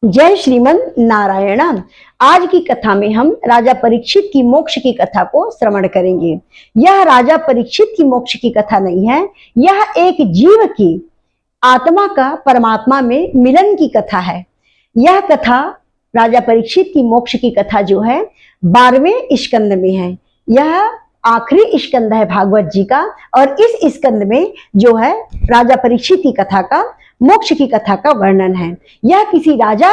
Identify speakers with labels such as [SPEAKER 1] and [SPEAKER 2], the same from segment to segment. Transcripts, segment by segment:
[SPEAKER 1] जय श्रीमन नारायण। आज की कथा में हम राजा परीक्षित की मोक्ष की कथा को श्रवण करेंगे। यह राजा परीक्षित की मोक्ष की कथा नहीं है, यह एक जीव की आत्मा का परमात्मा में मिलन की कथा है। यह कथा राजा परीक्षित की मोक्ष की कथा जो है 12वें स्कंद में है। यह आखिरी स्कंद है भागवत जी का, और इस स्कंद में जो है राजा परीक्षित की कथा का, मोक्ष की कथा का वर्णन है। यह किसी राजा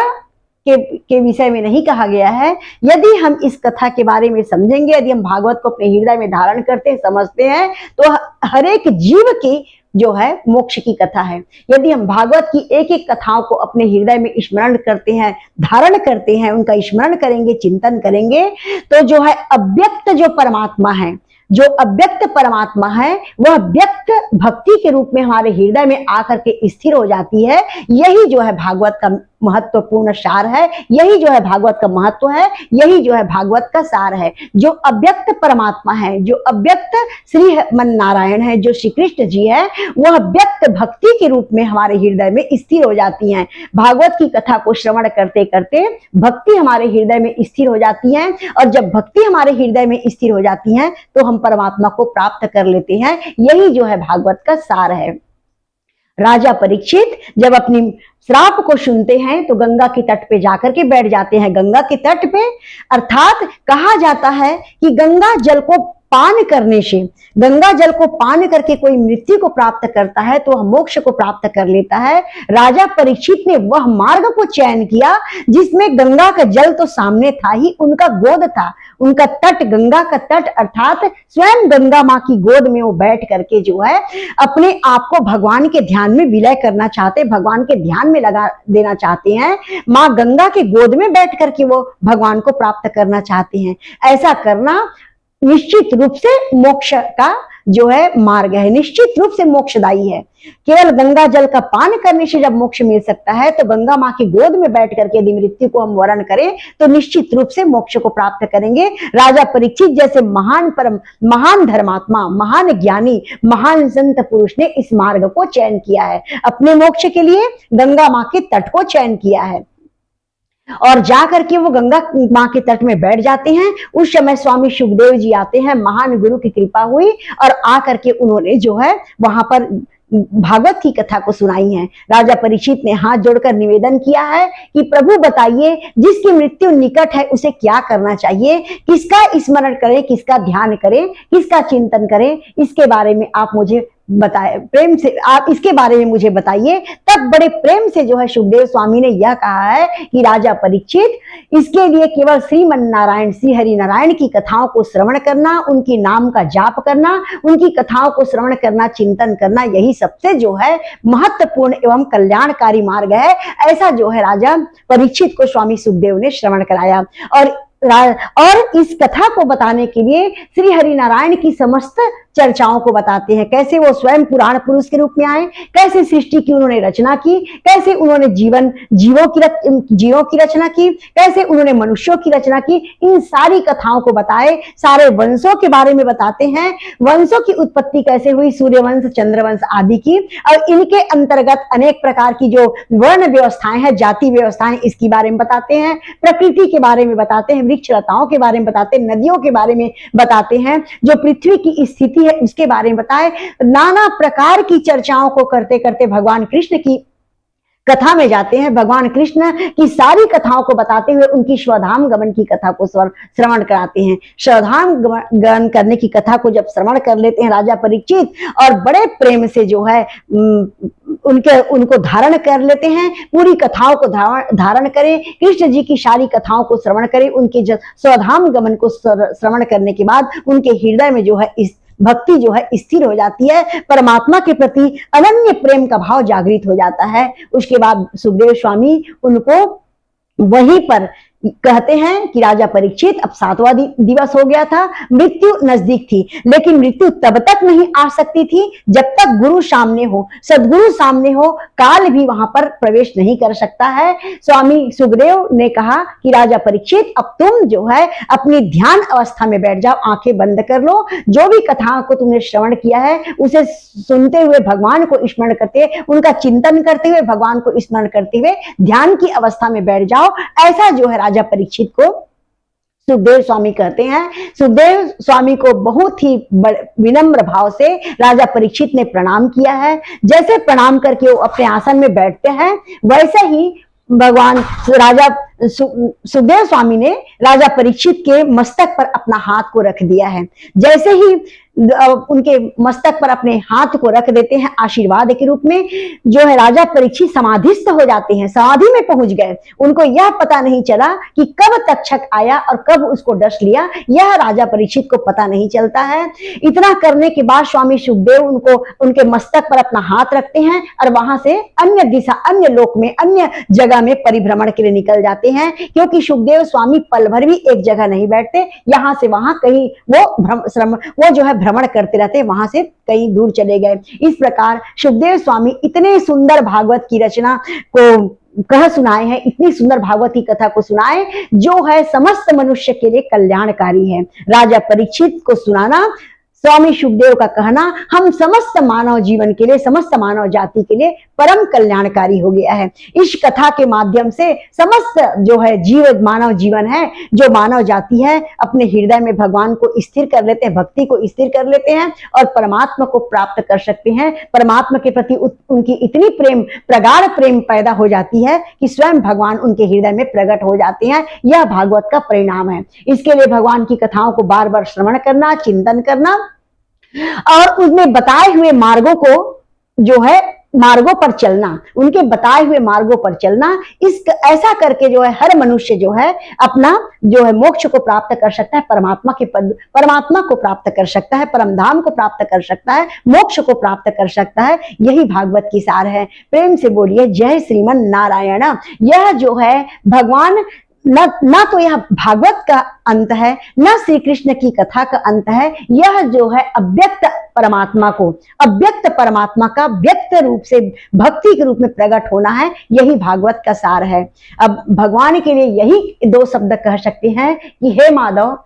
[SPEAKER 1] के विषय में नहीं कहा गया है। यदि हम इस कथा के बारे में समझेंगे, यदि हम भागवत को अपने हृदय में धारण करते हैं, समझते हैं, तो हर एक जीव की जो है मोक्ष की कथा है। यदि हम भागवत की एक एक कथाओं को अपने हृदय में स्मरण करते हैं, धारण करते हैं, उनका स्मरण करेंगे, चिंतन करेंगे, तो जो है अव्यक्त जो परमात्मा है, जो अव्यक्त परमात्मा है, वह व्यक्त भक्ति के रूप में हमारे हृदय में आकर के स्थिर हो जाती है। यही जो है भागवत का महत्वपूर्ण सार है, यही जो है भागवत का महत्व है, यही जो है भागवत का सार है। जो अव्यक्त परमात्मा है, जो अव्यक्त श्री मन नारायण है, जो श्री कृष्ण जी है, वह व्यक्त भक्ति के रूप में हमारे हृदय में स्थिर हो जाती हैं। भागवत की कथा को श्रवण करते करते भक्ति हमारे हृदय में स्थिर हो जाती है, और जब भक्ति हमारे हृदय में स्थिर हो जाती है तो हम परमात्मा को प्राप्त कर लेते हैं। यही जो है भागवत का सार है। राजा परीक्षित जब अपनी श्राप को सुनते हैं तो गंगा के तट पे जाकर के बैठ जाते हैं। गंगा के तट पे, अर्थात कहा जाता है कि गंगा जल को पान करने से, गंगा जल को पान करके कोई मृत्यु को प्राप्त करता है तो वह मोक्ष को प्राप्त कर लेता है। राजा परीक्षित ने वह मार्ग को चयन किया जिसमें गंगा का जल तो सामने था ही, उनका गोद था, उनका तट, गंगा का तट, अर्थात स्वयं गंगा माँ की गोद में वो बैठ करके जो है अपने आप को भगवान के ध्यान में विलय करना चाहते, भगवान के ध्यान में लगा देना चाहते हैं। माँ गंगा के गोद में बैठ करके वो भगवान को प्राप्त करना चाहते हैं। ऐसा करना निश्चित रूप से मोक्ष का जो है मार्ग है, निश्चित रूप से मोक्षदायी है। केवल गंगा जल का पान करने से जब मोक्ष मिल सकता है, तो गंगा माँ की गोद में बैठ करके यदि मृत्यु को हम वर्ण करें तो निश्चित रूप से मोक्ष को प्राप्त करेंगे। राजा परीक्षित जैसे महान धर्मात्मा, महान ज्ञानी, महान संत पुरुष ने इस मार्ग को चयन किया है, अपने मोक्ष के लिए गंगा माँ के तट को चयन किया है, और जा करके वो गंगा माँ के तट में बैठ जाते हैं। उस समय स्वामी सुखदेव जी आते हैं, महान गुरु की कृपा हुई, और आकर के उन्होंने जो है वहां पर भागवत की कथा को सुनाई है। राजा परीक्षित ने हाथ जोड़कर निवेदन किया है कि प्रभु बताइए, जिसकी मृत्यु निकट है उसे क्या करना चाहिए, किसका स्मरण करें, किसका ध्यान करें, किसका चिंतन करें, इसके बारे में आप मुझे बताए, प्रेम से आप इसके बारे में मुझे बताइए। तब बड़े प्रेम से जो है सुखदेव स्वामी ने यह कहा है कि राजा परीक्षित, इसके लिए केवल श्रीमन नारायण, श्री हरि नारायण की कथाओं को श्रवण करना, उनकी नाम का जाप करना, उनकी कथाओं को श्रवण करना, चिंतन करना, यही सबसे जो है महत्वपूर्ण एवं कल्याणकारी मार्ग है। ऐसा जो है राजा परीक्षित को स्वामी सुखदेव ने श्रवण कराया, और इस कथा को बताने के लिए श्री हरि नारायण की समस्त चर्चाओं को बताते हैं। कैसे वो स्वयं पुराण पुरुष के रूप में आए, कैसे सृष्टि की उन्होंने रचना की, कैसे उन्होंने जीवों की रचना की, कैसे उन्होंने मनुष्यों की रचना की, इन सारी कथाओं को बताए। सारे वंशों के बारे में बताते हैं, वंशों की उत्पत्ति कैसे हुई, सूर्यवंश, चंद्रवंश आदि की, और इनके अंतर्गत अनेक प्रकार की जो वर्ण व्यवस्थाएं हैं, जाति व्यवस्थाएं, इसके बारे में बताते हैं। प्रकृति के बारे में बताते हैं, वृक्ष लताओं के बारे में बताते हैं, नदियों के बारे में बताते हैं, जो पृथ्वी की स्थिति है उसके बारे में बताए। नाना प्रकार की चर्चाओं को करते करते भगवान कृष्ण की कथा में जाते हैं। भगवान कृष्ण की सारी कथाओं को बताते हुए उनकी स्वधाम गमन की कथा को श्रवण कराते हैं। स्वधाम गमन करने की कथा को जब श्रवण कर लेते हैं राजा परीक्षित, और बड़े प्रेम से जो है उनको धारण कर लेते हैं, पूरी कथाओं को धारण करें, कृष्ण जी की सारी कथाओं को श्रवण करें। उनके स्वधाम गमन को श्रवण करने के बाद उनके हृदय में जो है इस भक्ति जो है स्थिर हो जाती है, परमात्मा के प्रति अनन्य प्रेम का भाव जागृत हो जाता है। उसके बाद सुखदेव स्वामी उनको वहीं पर कहते हैं कि राजा परीक्षित, अब 7वां दिवस हो गया था, मृत्यु नजदीक थी, लेकिन मृत्यु तब तक नहीं आ सकती थी जब तक गुरु सामने हो, सदगुरु सामने हो, काल भी वहां पर प्रवेश नहीं कर सकता है। स्वामी सुखदेव ने कहा कि राजा परीक्षित, अब तुम जो है अपनी ध्यान अवस्था में बैठ जाओ, आंखें बंद कर लो, जो भी कथा को तुमने श्रवण किया है उसे सुनते हुए भगवान को स्मरण करते, उनका चिंतन करते हुए, भगवान को स्मरण करते हुए ध्यान की अवस्था में बैठ जाओ। ऐसा जो है राजा परीक्षित को सुखदेव स्वामी कहते हैं। सुखदेव स्वामी को बहुत ही विनम्र भाव से राजा परीक्षित ने प्रणाम किया है। जैसे प्रणाम करके वो अपने आसन में बैठते हैं, वैसे ही भगवान राजा सुखदेव स्वामी ने राजा परीक्षित के मस्तक पर अपना हाथ को रख दिया है। जैसे ही उनके मस्तक पर अपने हाथ को रख देते हैं आशीर्वाद के रूप में, जो है राजा परीक्षित समाधिस्थ हो जाते हैं, समाधि में पहुंच गए। उनको यह पता नहीं चला कि कब तक्षक आया और कब उसको डस लिया, यह राजा परीक्षित को पता नहीं चलता है। इतना करने के बाद स्वामी सुखदेव उनको उनके मस्तक पर अपना हाथ रखते हैं और वहां से अन्य दिशा, अन्य लोक में, अन्य जगह में परिभ्रमण के लिए निकल जाते हैं, क्योंकि सुखदेव स्वामी पल भर भी एक जगह नहीं बैठते, यहां से वहां कहीं वो जो है भ्रमण करते रहते, वहां से कहीं दूर चले गए। इस प्रकार सुखदेव स्वामी इतने सुंदर भागवत की रचना को कह सुनाए हैं, इतनी सुंदर भागवत की कथा को सुनाए जो है समस्त मनुष्य के लिए कल्याणकारी है। राजा परीक्षित को सुनाना, स्वामी सुखदेव का कहना हम समस्त मानव जीवन के लिए, समस्त मानव जाति के लिए परम कल्याणकारी हो गया है। इस कथा के माध्यम से समस्त जो है जीव मानव जीवन है, जो मानव जाति है, अपने हृदय में भगवान को स्थिर कर लेते हैं, भक्ति को स्थिर कर लेते हैं और परमात्मा को प्राप्त कर सकते हैं। परमात्मा के प्रति उनकी इतनी प्रेम, प्रगाढ़ प्रेम पैदा हो जाती है कि स्वयं भगवान उनके हृदय में प्रकट हो जाते हैं। यह भागवत का परिणाम है। इसके लिए भगवान की कथाओं को बार बार श्रवण करना, चिंतन करना और उसमें बताए हुए मार्गों को जो है मार्गों पर चलना, उनके बताए हुए मार्गों पर चलना, ऐसा करके जो है हर मनुष्य जो है अपना जो है मोक्ष को प्राप्त कर सकता है, परमात्मा को प्राप्त कर सकता है, परम धाम को प्राप्त कर सकता है, मोक्ष को प्राप्त कर सकता है। यही भागवत की सार है। प्रेम से बोलिए जय श्रीमन नारायण। यह जो है भगवान ना तो यह भागवत का अंत है, न श्री कृष्ण की कथा का अंत है। यह जो है अव्यक्त परमात्मा को, अव्यक्त परमात्मा का व्यक्त रूप से भक्ति के रूप में प्रकट होना है, यही भागवत का सार है। अब भगवान के लिए यही दो शब्द कह सकते हैं कि हे माधव,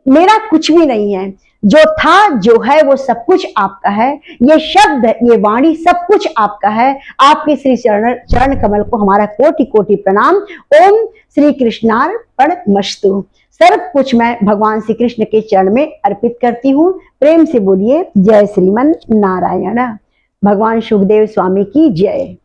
[SPEAKER 1] मेरा कुछ भी नहीं है, जो था जो है वो सब कुछ आपका है, ये शब्द, ये वाणी सब कुछ आपका है। आपके श्री चरण कमल को हमारा कोटि कोटि प्रणाम। ओम श्री कृष्णार्पणमस्तु। सर्व कुछ मैं भगवान श्री कृष्ण के चरण में अर्पित करती हूँ। प्रेम से बोलिए जय श्रीमन नारायण। भगवान सुखदेव स्वामी की जय।